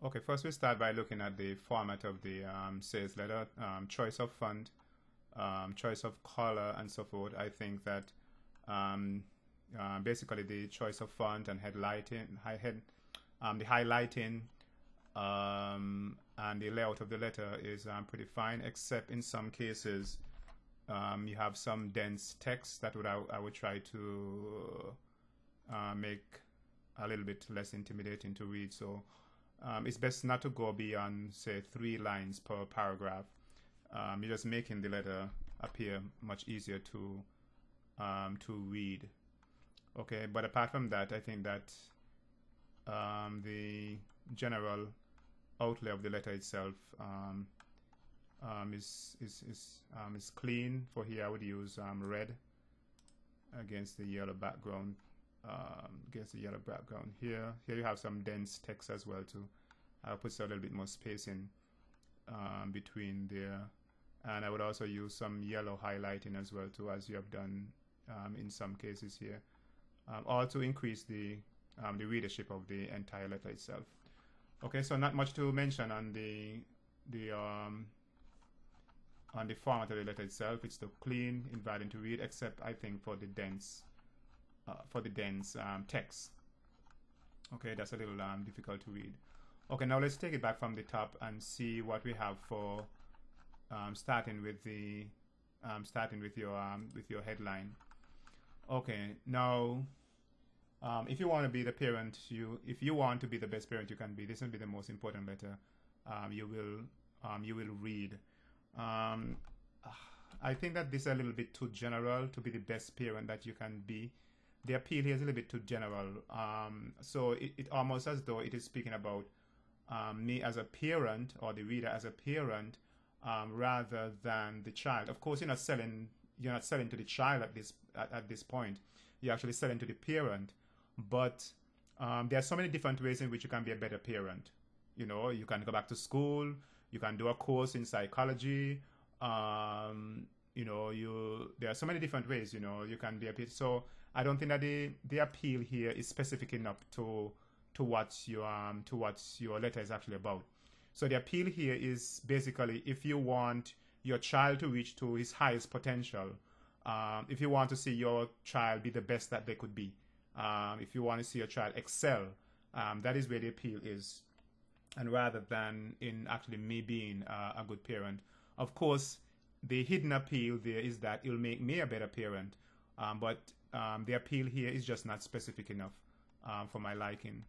Okay, first we start by looking at the format of the sales letter, choice of font, choice of color, and so forth. I think that um, basically the choice of font and the highlighting and the layout of the letter is pretty fine, except in some cases you have some dense text that I would try to make a little bit less intimidating to read. So it's best not to go beyond, say, 3 lines per paragraph. You're just making the letter appear much easier to read. Okay, but apart from that, I think that the general outlay of the letter itself is clean. For here, I would use red against the yellow background. Here you have some dense text as well too. I'll put a little bit more spacing between there, and I would also use some yellow highlighting as well too, as you have done in some cases here, all to increase the readership of the entire letter itself. Okay, so not much to mention on the format of the letter itself. It's still clean, inviting to read, except I think for the dense text. Okay, that's a little difficult to read. Okay, now let's take it back from the top and see what we have for starting with your headline. Okay, now if you want to be the parent, if you want to be the best parent you can be, this will be the most important letter you will read. I think that this is a little bit too general to be the best parent that you can be. The appeal here is a little bit too general. So it almost as though it is speaking about me as a parent, or the reader as a parent, rather than the child. Of course, you're not selling to the child at this point. You're actually selling to the parent. But there are so many different ways in which you can be a better parent. You know, you can go back to school. You can do a course in psychology. There are so many different ways. You can be a parent. So I don't think that the appeal here is specific enough to what your letter is actually about. So the appeal here is basically, if you want your child to reach to his highest potential, if you want to see your child be the best that they could be, if you want to see your child excel, that is where the appeal is, and rather than in actually me being a good parent. Of course, the hidden appeal there is that it'll make me a better parent, but the appeal here is just not specific enough for my liking.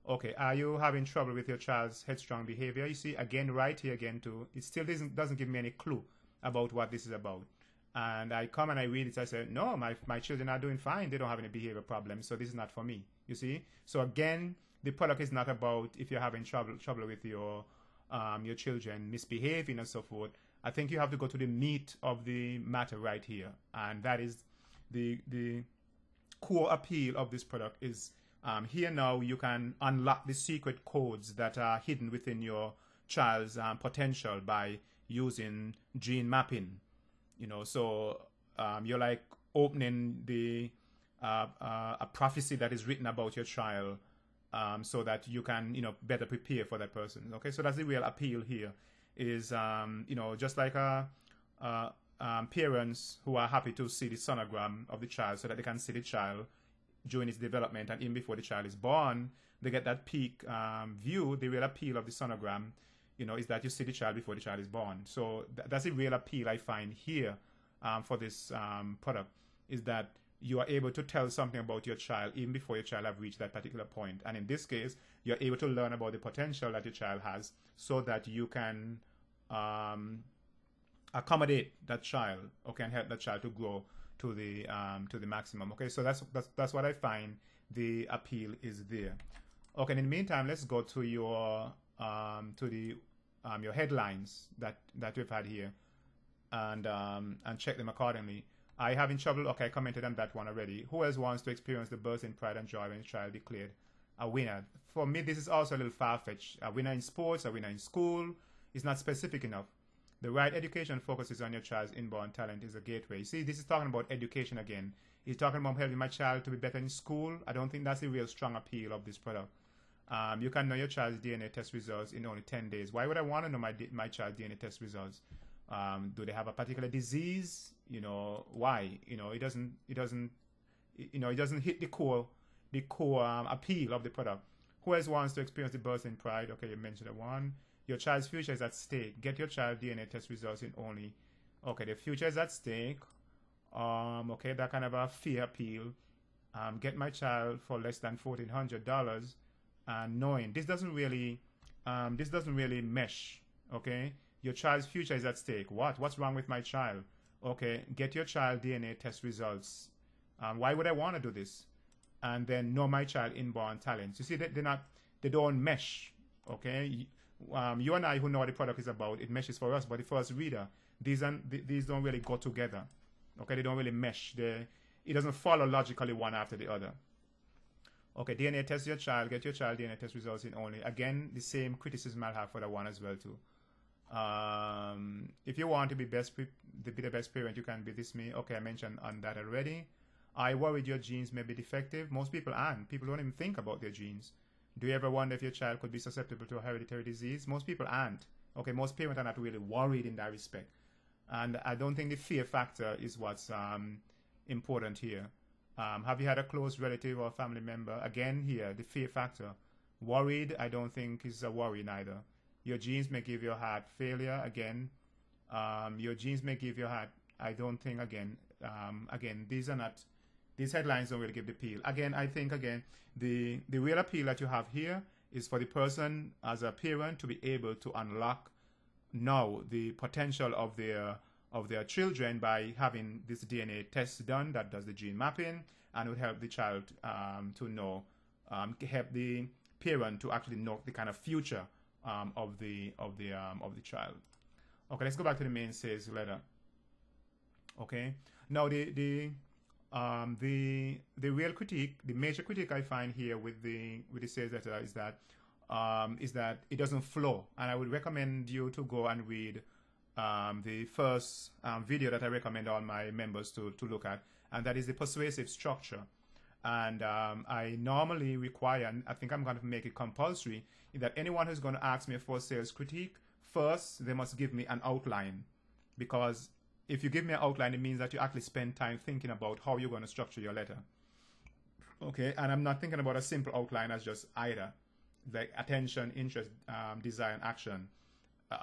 Okay, are you having trouble with your child's headstrong behavior? You see, again, right here again too, it still doesn't give me any clue about what this is about. And I come and I read it, I say, no, my children are doing fine. They don't have any behavior problems, so this is not for me, you see? So again, the product is not about if you're having trouble with your children misbehaving and so forth. I think you have to go to the meat of the matter right here. And that is the core appeal of this product is here now you can unlock the secret codes that are hidden within your child's potential by using gene mapping. So you're like opening a prophecy that is written about your child, so that you can better prepare for that person. Okay, so that's the real appeal here. Is just like parents who are happy to see the sonogram of the child so that they can see the child during its development, and even before the child is born, they get that peak view. The real appeal of the sonogram, is that you see the child before the child is born. So that's the real appeal I find here for this product, is that you are able to tell something about your child even before your child have reached that particular point. And in this case, you're able to learn about the potential that your child has, so that you can accommodate that child, okay, and help that child to grow to the maximum. Okay, so that's what I find the appeal is there. Okay, in the meantime, let's go to your your headlines that we've had here, and check them accordingly. I having trouble. Okay, I commented on that one already. Who else wants to experience the burst in pride and joy when a child declared a winner? For me, this is also a little far-fetched. A winner in sports, a winner in school, is not specific enough. The right education focuses on your child's inborn talent is a gateway. See, this is talking about education again. He's talking about helping my child to be better in school. I don't think that's the real strong appeal of this product. You can know your child's DNA test results in only 10 days. Why would I want to know my child's DNA test results? Do they have a particular disease? You know, why? You know, it doesn't hit the core appeal of the product. Who else wants to experience the bursting pride? Okay, you mentioned the one. Your child's future is at stake. Get your child DNA test results in only. Okay, the future is at stake. Okay, that kind of a fear appeal. Get my child for less than $1,400, and knowing this doesn't really mesh. Okay, your child's future is at stake. What's wrong with my child? Okay, get your child DNA test results. Why would I want to do this? And then know my child inborn talents. You see, they don't mesh. Okay, you and I who know what the product is about, it meshes for us, but the first reader, these don't really go together. Okay, they don't really mesh. It doesn't follow logically one after the other. Okay, DNA test your child. Get your child DNA test results in only. Again, the same criticism I'll have for that one as well too. If you want to be the best parent you can be, this me. Okay, I mentioned on that already. I worried your genes may be defective. Most people aren't. People don't even think about their genes. Do you ever wonder if your child could be susceptible to a hereditary disease? Most people aren't. Okay, most parents are not really worried in that respect. And I don't think the fear factor is what's important here. Have you had a close relative or family member? Again, here, the fear factor. Worried, I don't think is a worry neither. Your genes may give your heart failure. Again, your genes may give your heart. I don't think, again, these headlines don't really give the appeal. Again, I think, the real appeal that you have here is for the person as a parent to be able to unlock now the potential of their children by having this DNA test done that does the gene mapping, and would help the child to know, help the parent to actually know the kind of future of the child. Okay, let's go back to the main sales letter. Okay, now the real critique, the major critique I find here with the sales letter is that it doesn't flow, and I would recommend you to go and read the first video that I recommend all my members to look at, and that is the persuasive structure. And I normally require, and I think I'm going to make it compulsory, that anyone who's going to ask me for sales critique, first they must give me an outline, because if you give me an outline, it means that you actually spend time thinking about how you're going to structure your letter. Okay, and I'm not thinking about a simple outline as just either, like attention, interest, desire, and action.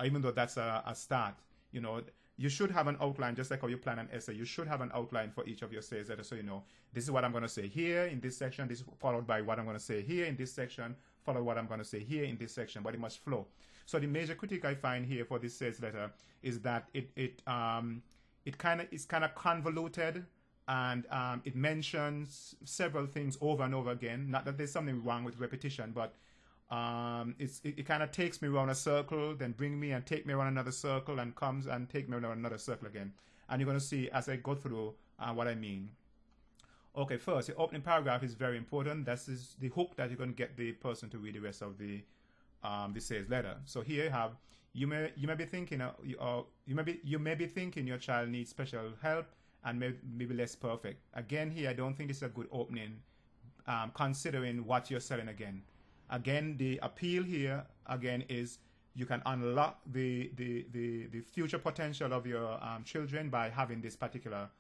Even though that's a start, you know, you should have an outline, just like how you plan an essay. You should have an outline for each of your sales letters, so you know, this is what I'm going to say here in this section, this is followed by what I'm going to say here in this section, followed what I'm going to say here in this section, but it must flow. So the major critique I find here for this sales letter is that it's kind of convoluted, and it mentions several things over and over again. Not that there's something wrong with repetition, but it kind of takes me around a circle, then bring me and take me around another circle, and comes and take me around another circle again. And you're going to see as I go through what I mean. Okay, first, the opening paragraph is very important. This is the hook that you're going to get the person to read the rest of the sales letter. So here you have, you may be thinking your child needs special help and maybe less perfect. Again, here I don't think this is a good opening, considering what you're selling again. Again, the appeal here again is you can unlock the future potential of your children by having this particular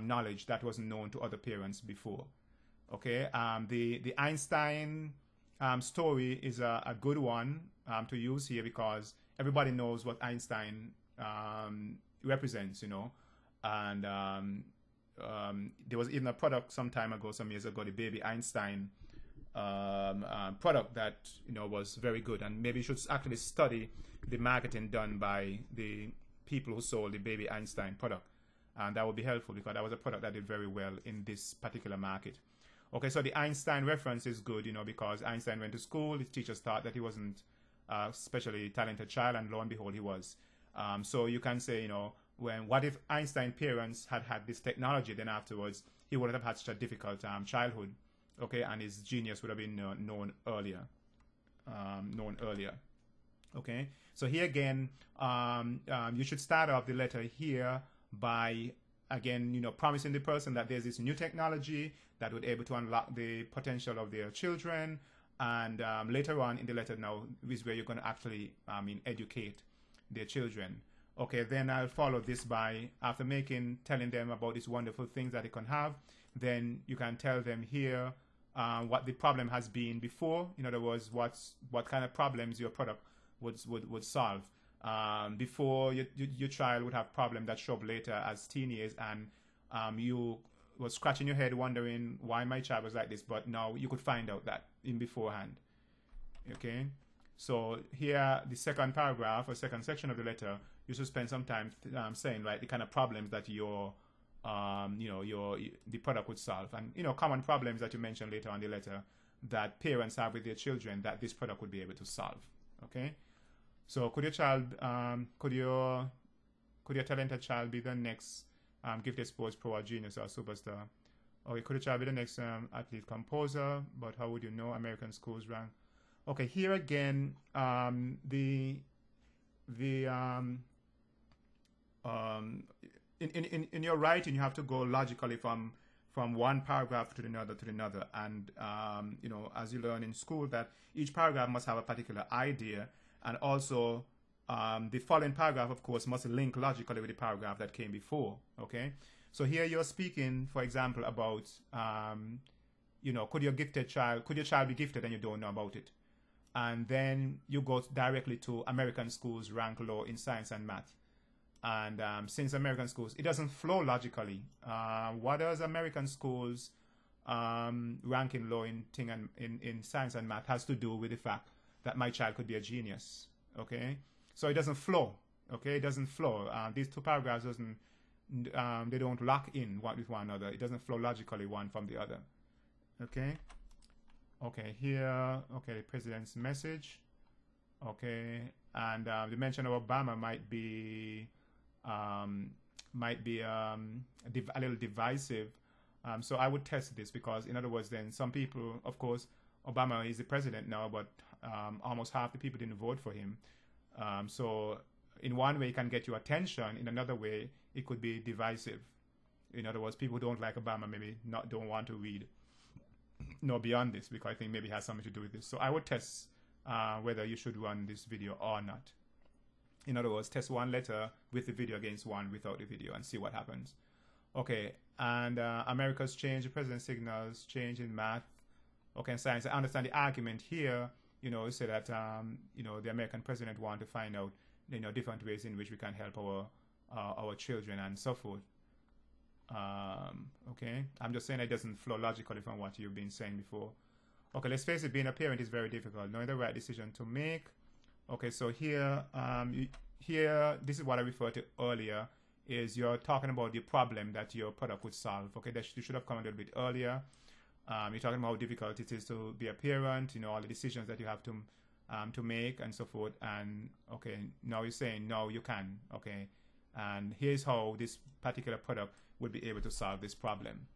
knowledge that wasn't known to other parents before. Okay, the Einstein story is a good one to use here, because everybody knows what Einstein represents, you know, and there was even a product some years ago, the baby Einstein product that, you know, was very good, and maybe you should actually study the marketing done by the people who sold the baby Einstein product, and that would be helpful, because that was a product that did very well in this particular market. Okay, so the Einstein reference is good, you know, because Einstein went to school, his teachers thought that he wasn't a specially talented child, and lo and behold he was. So you can say, you know, what if Einstein parents had this technology, then afterwards he wouldn't have had such a difficult childhood. Okay, and his genius would have been known earlier. Okay, so here again, you should start off the letter here by, again, you know, promising the person that there's this new technology that would be able to unlock the potential of their children, And later on in the letter now is where you're going to actually educate their children. Okay, then I'll follow this by, after telling them about these wonderful things that they can have, then you can tell them here what the problem has been before. In other words, what kind of problems your product would solve. Before, your child would have problems that show up later as teenagers, and you was scratching your head wondering why my child was like this, but now you could find out that in beforehand. Okay, so here the second paragraph or second section of the letter, you should spend some time saying like the kind of problems that the product would solve, and common problems that you mentioned later on the letter that parents have with their children that this product would be able to solve. Okay, so could your talented child be the next gifted sports pro or genius or superstar? Okay, could your child be the next athlete composer? But how would you know? American schools rank. Okay, here again, in your writing, you have to go logically from one paragraph to another, and as you learn in school, that each paragraph must have a particular idea, and also the following paragraph, of course, must link logically with the paragraph that came before. Okay, so here you're speaking, for example, about could your child be gifted and you don't know about it, and then you go directly to American schools rank low in science and math. And since American schools, it doesn't flow logically. What does American schools ranking low in science and math has to do with the fact that my child could be a genius? Okay, so it doesn't flow. Okay, it doesn't flow. These two paragraphs they don't lock in one with one another. It doesn't flow logically one from the other. Okay. Okay, here. Okay, the president's message. Okay, and the mention of Obama might be a little divisive. So I would test this, because in other words, then some people, of course, Obama is the president now, but almost half the people didn't vote for him. So in one way, it can get your attention. In another way, it could be divisive. In other words, people who don't like Obama maybe don't want to read beyond this, because I think maybe it has something to do with this. So I would test whether you should run this video or not. In other words, test one letter with the video against one without the video and see what happens. Okay, and America's change, the president signals change in math. Okay, and science. I understand the argument here. You say that the American president want to find out different ways in which we can help our children and so forth. Okay, I'm just saying it doesn't flow logically from what you've been saying before. Okay, let's face it, being a parent is very difficult, knowing the right decision to make. Okay, so here, this is what I referred to earlier, is you're talking about the problem that your product would solve. Okay, that you should have come a little bit earlier. You're talking about how difficult it is to be a parent, all the decisions that you have to make and so forth. And okay, now you're saying, no, you can. Okay, and here's how this particular product would be able to solve this problem.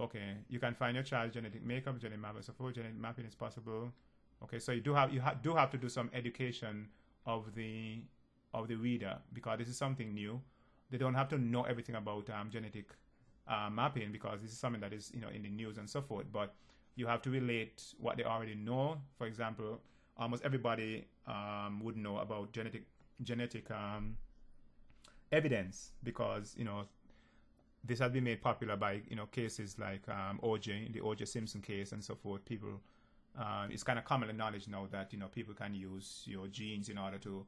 Okay, you can find your child's genetic makeup, genetic map, so forth. Genetic mapping is possible. Okay, so you do have to do some education of the reader, because this is something new. They don't have to know everything about genetic mapping, because this is something that is in the news and so forth. But you have to relate what they already know. For example, almost everybody would know about genetic evidence, because this has been made popular by cases like OJ, the OJ Simpson case and so forth. People, it's kind of common knowledge now that people can use your genes in order to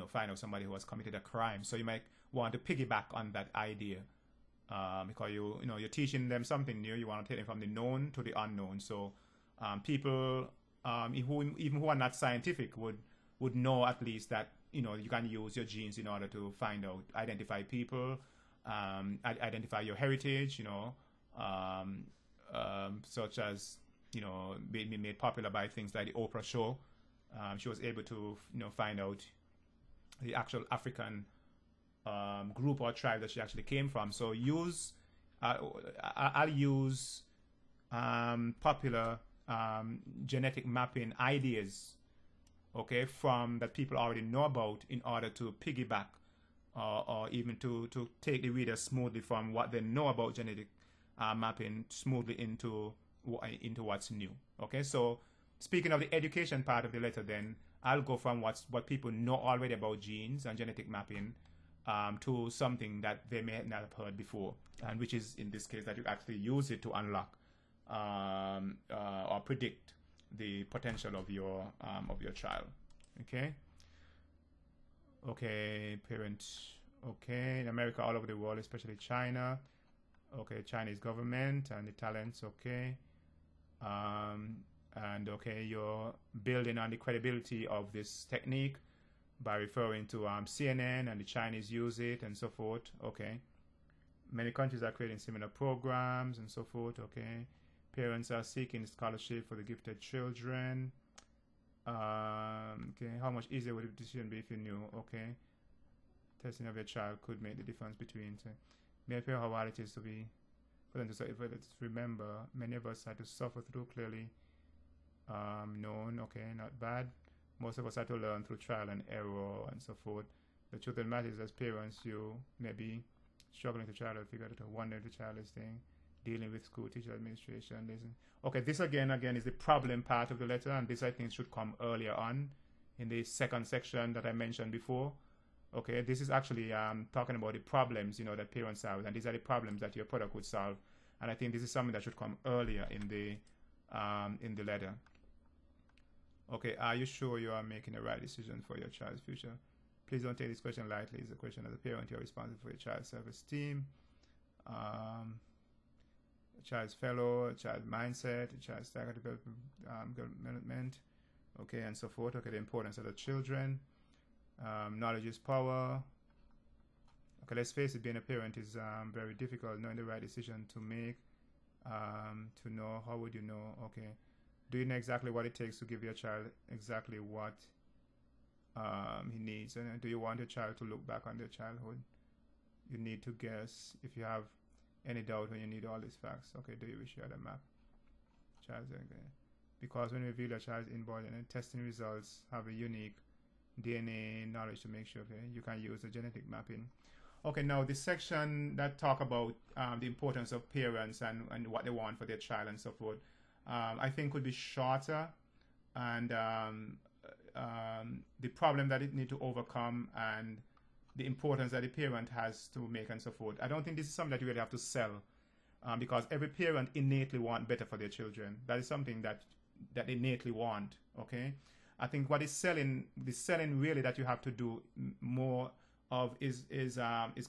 find out somebody who has committed a crime. So you might want to piggyback on that idea, because you're teaching them something new. You want to take them from the known to the unknown. So people who are not scientific would know at least that you can use your genes in order to find out, identify people, identify your heritage, such as being made popular by things like the Oprah show. She was able to find out the actual African group or tribe that she actually came from. So I'll use popular genetic mapping ideas, okay, from that people already know about, in order to piggyback or even to take the reader smoothly from what they know about genetic mapping smoothly into into what's new. Okay, so speaking of the education part of the letter, then I'll go from what people know already about genes and genetic mapping to something that they may not have heard before, and which is in this case that you actually use it to unlock or predict the potential of your child. Okay. Okay, parents. Okay, in America, all over the world, especially China. Okay, Chinese government and the talents. Okay, and okay, you're building on the credibility of this technique by referring to CNN, and the Chinese use it and so forth. Okay, many countries are creating similar programs and so forth. Okay, parents are seeking scholarship for the gifted children. Okay, how much easier would the decision be if you knew? Okay, testing of your child could make the difference between. May appear how hard it is to be for them to say. Let's remember, many of us had to suffer through clearly known. Okay, not bad. Most of us had to learn through trial and error and so forth. The truth of the matter is, as parents, you may be struggling to try to figure out, wonder if the child is staying, dealing with school teacher administration. Listen. Okay, this again is the problem part of the letter, and this I think should come earlier on in the second section that I mentioned before. Okay, this is actually talking about the problems that parents have, and these are the problems that your product would solve. And I think this is something that should come earlier in the letter. Okay, are you sure you are making the right decision for your child's future? Please don't take this question lightly. It's a question as a parent. You're responsible for your child's self-esteem, child's fellow, child's mindset, child's staggered development, okay, and so forth. Okay, the importance of the children. Knowledge is power. Okay, let's face it, being a parent is very difficult. Knowing the right decision to make, to know, how would you know? Okay, do you know exactly what it takes to give your child exactly what he needs? And do you want your child to look back on their childhood? You need to guess if you have any doubt when you need all these facts. Okay, do you wish you had a map? Child's okay. Because when you reveal a child's inborn and testing results have a unique DNA knowledge to make sure you can use the genetic mapping. Okay, now this section that talk about the importance of parents and what they want for their child and so forth, I think could be shorter, and the problem that it need to overcome and the importance that the parent has to make and so forth. I don't think this is something that you really have to sell, because every parent innately want better for their children. That is something that they innately want. Okay, I think what is selling, the selling really that you have to do more of is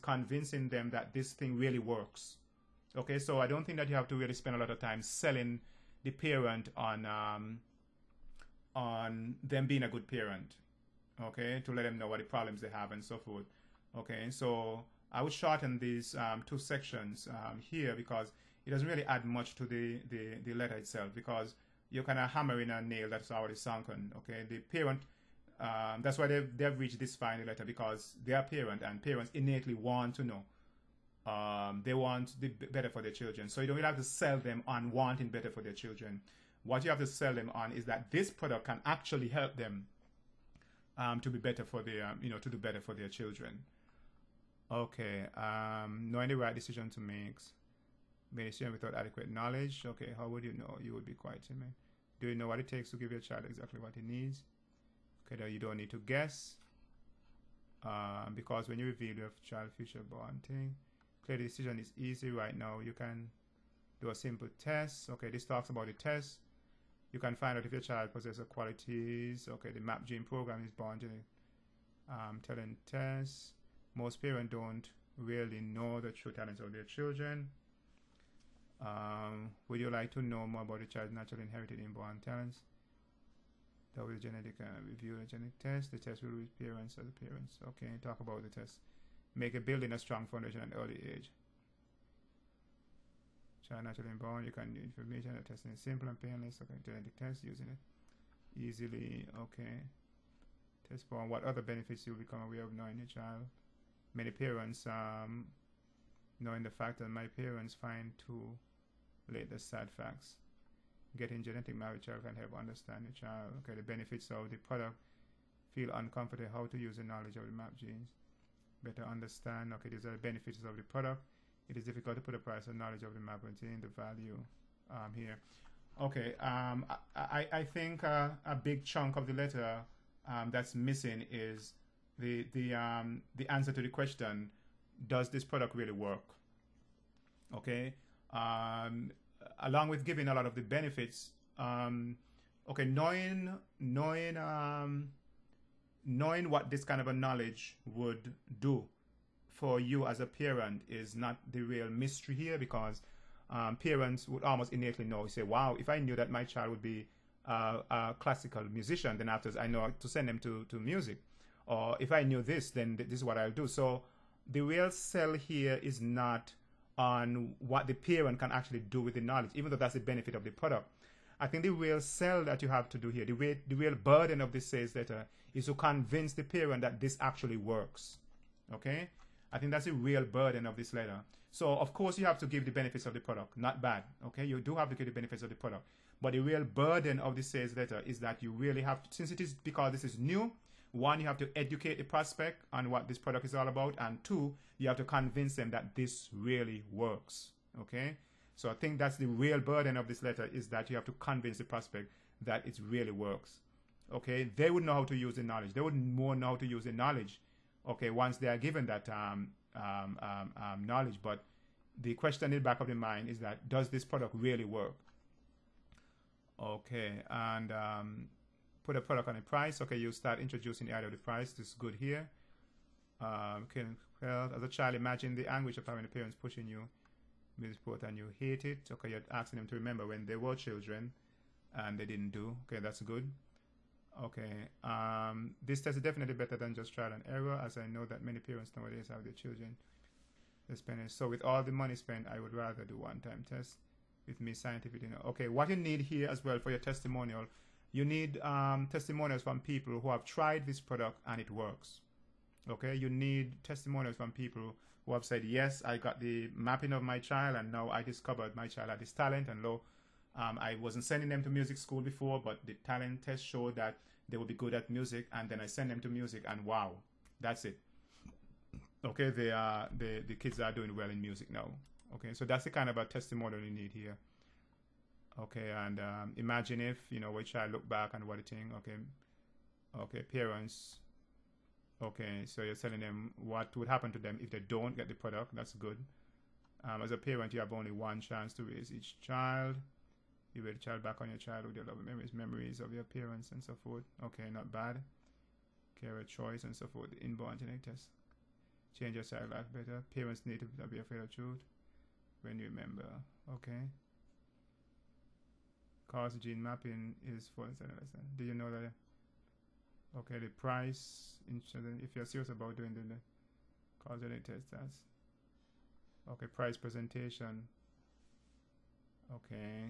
convincing them that this thing really works. Okay, so I don't think that you have to really spend a lot of time selling the parent on them being a good parent. Okay, to let them know what the problems they have and so forth. Okay, so I would shorten these two sections here, because it doesn't really add much to the letter itself, because you're kind of hammering a nail that's already sunken. Okay, the parent, that's why they've reached this far in the letter, because they are parent, and parents innately want to know. They want the better for their children. So you don't really have to sell them on wanting better for their children. What you have to sell them on is that this product can actually help them to be better for their, to do better for their children. Okay, knowing the right decision to make. Made a decision without adequate knowledge. Okay, how would you know? You would be quite timid. Do you know what it takes to give your child exactly what he needs? Okay, now you don't need to guess, because when you reveal your child's future born thing, clear the decision is easy right now. You can do a simple test. Okay, this talks about the test. You can find out if your child possesses qualities. Okay, the MAP gene program is born genetic talent test. Most parents don't really know the true talents of their children. Would you like to know more about the child's naturally inherited inborn talents? That was genetic review the genetic test. The test will reach parents as the parents. Okay, talk about the test. Make a building a strong foundation at an early age. Child naturally inborn, you can do information. The testing is simple and painless. Okay, genetic test, using it easily. Okay. Test born. What other benefits you'll become aware of knowing your child? Many parents, knowing the fact that my parents find too late the sad facts. Getting genetic marriage child can help understand the child. Okay, the benefits of the product. Feel uncomfortable how to use the knowledge of the MAP genes. Better understand. Okay, these are the benefits of the product. It is difficult to put a price on knowledge of the MAP and the value here. Okay. I think a big chunk of the letter that's missing is the answer to the question: does this product really work? Okay. Along with giving a lot of the benefits. Okay, knowing what this kind of a knowledge would do for you as a parent is not the real mystery here, because parents would almost innately know. Say, wow, if I knew that my child would be a classical musician, then after I know to send them to music. Or if I knew this, then this is what I'll do. So the real sell here is not on what the parent can actually do with the knowledge, even though that's the benefit of the product. I think the real sell that you have to do here, the real burden of this sales letter, is to convince the parent that this actually works. Okay? I think that's the real burden of this letter. So, of course, you have to give the benefits of the product. Not bad. Okay? You do have to give the benefits of the product. But the real burden of the sales letter is that you really have to, since it is, because this is new, one, you have to educate the prospect on what this product is all about. And two, you have to convince them that this really works. Okay? So I think that's the real burden of this letter, is that you have to convince the prospect that it really works. Okay, they would know how to use the knowledge. They would more know how to use the knowledge. Okay, once they are given that knowledge. But the question in the back of the mind is that, does this product really work? Okay, and put a product on a price. Okay, you start introducing the idea of the price. This is good here. Okay, well, as a child, imagine the anguish of having the parents pushing you sport and you hate it. Okay, you're asking them to remember when they were children and they didn't do. Okay, that's good. Okay, this test is definitely better than just trial and error, as I know that many parents nowadays have their children spending. So with all the money spent, I would rather do one-time test with me scientific. Okay, what you need here as well for your testimonial, you need testimonials from people who have tried this product and it works. Okay, you need testimonials from people who have said, yes, I got the mapping of my child, and now I discovered my child had this talent, and lo, I wasn't sending them to music school before, but the talent test showed that they would be good at music, and then I send them to music, and wow, that's it. Okay, the kids are doing well in music now. Okay, so that's the kind of a testimonial you need here. Okay, and imagine if, you know, your child look back and what it think. Okay, parents. Okay, so you're telling them what would happen to them if they don't get the product. That's good. As a parent, you have only one chance to raise each child. You raise the child back on your child with your love memories of your parents and so forth. Okay, not bad. Career choice and so forth. Inborn genetic test. Change your child life better. Parents need to be afraid of truth when you remember. Okay. Cause gene mapping is for lesson. Do you know that? Okay, the price, if you're serious about doing the causal test, that's okay. Price presentation. Okay.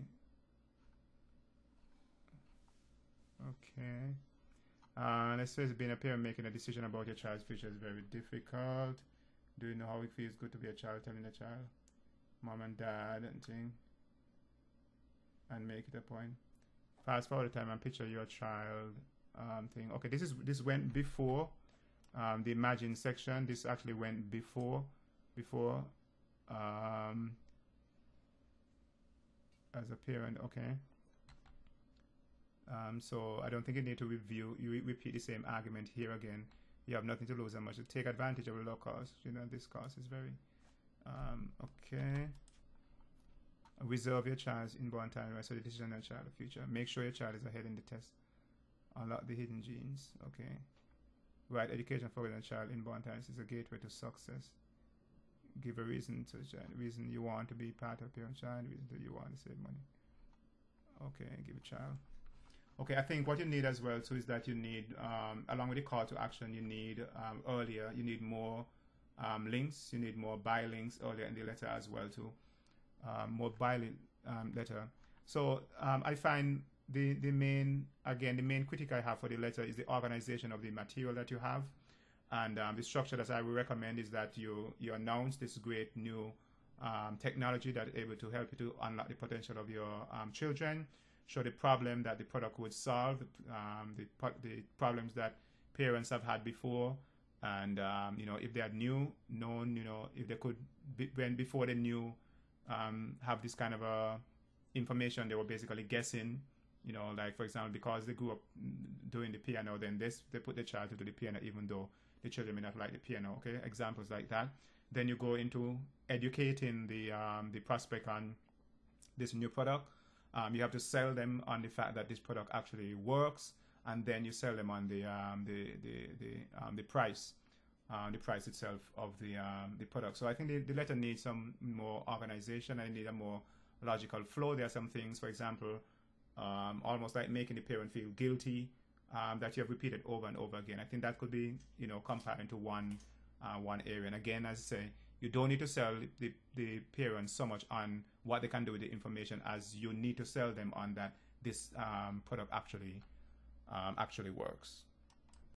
Let's say being a parent making a decision about your child's future is very difficult. Do you know how it feels good to be a child telling a child, mom and dad and thing, and make it a point. Fast forward the time and picture your child. Thing. Okay, this went before the imagine section. This actually went before as a parent. Okay. So I don't think you need to repeat the same argument here again. You have nothing to lose that much. To take advantage of the low cost. You know, this cost is very okay. Reserve your child's inborn time, right? So the decision on your child's future. Make sure your child is ahead in the test. Unlock the hidden genes. Okay. Right, education for a child inborn talents is a gateway to success. Give a reason to the child. Reason you want to be part of your child. Reason that you want to save money. Okay, give a child. Okay, I think what you need as well too is that you need, along with the call to action, you need earlier. You need more links. You need more buy links earlier in the letter as well too. More buy letter. So I find the main critique I have for the letter is the organization of the material that you have, and the structure that I would recommend is that you announce this great new technology that is able to help you to unlock the potential of your children, show the problem that the product would solve, the problems that parents have had before, and you know, if they had known, you know, if they could when before they knew have this kind of a information they were basically guessing. Like for example, because they grew up doing the piano, then they put the child to do the piano even though the children may not like the piano. Okay, examples like that. Then you go into educating the prospect on this new product. You have to sell them on the fact that this product actually works, and then you sell them on the price. The price itself of the product. So I think the letter needs some more organization. I need a more logical flow. There are some things, for example, almost like making the parent feel guilty, that you have repeated over and over again. I think that could be, compiled into one area. And again, as I say, you don't need to sell the parents so much on what they can do with the information as you need to sell them on that this product actually works.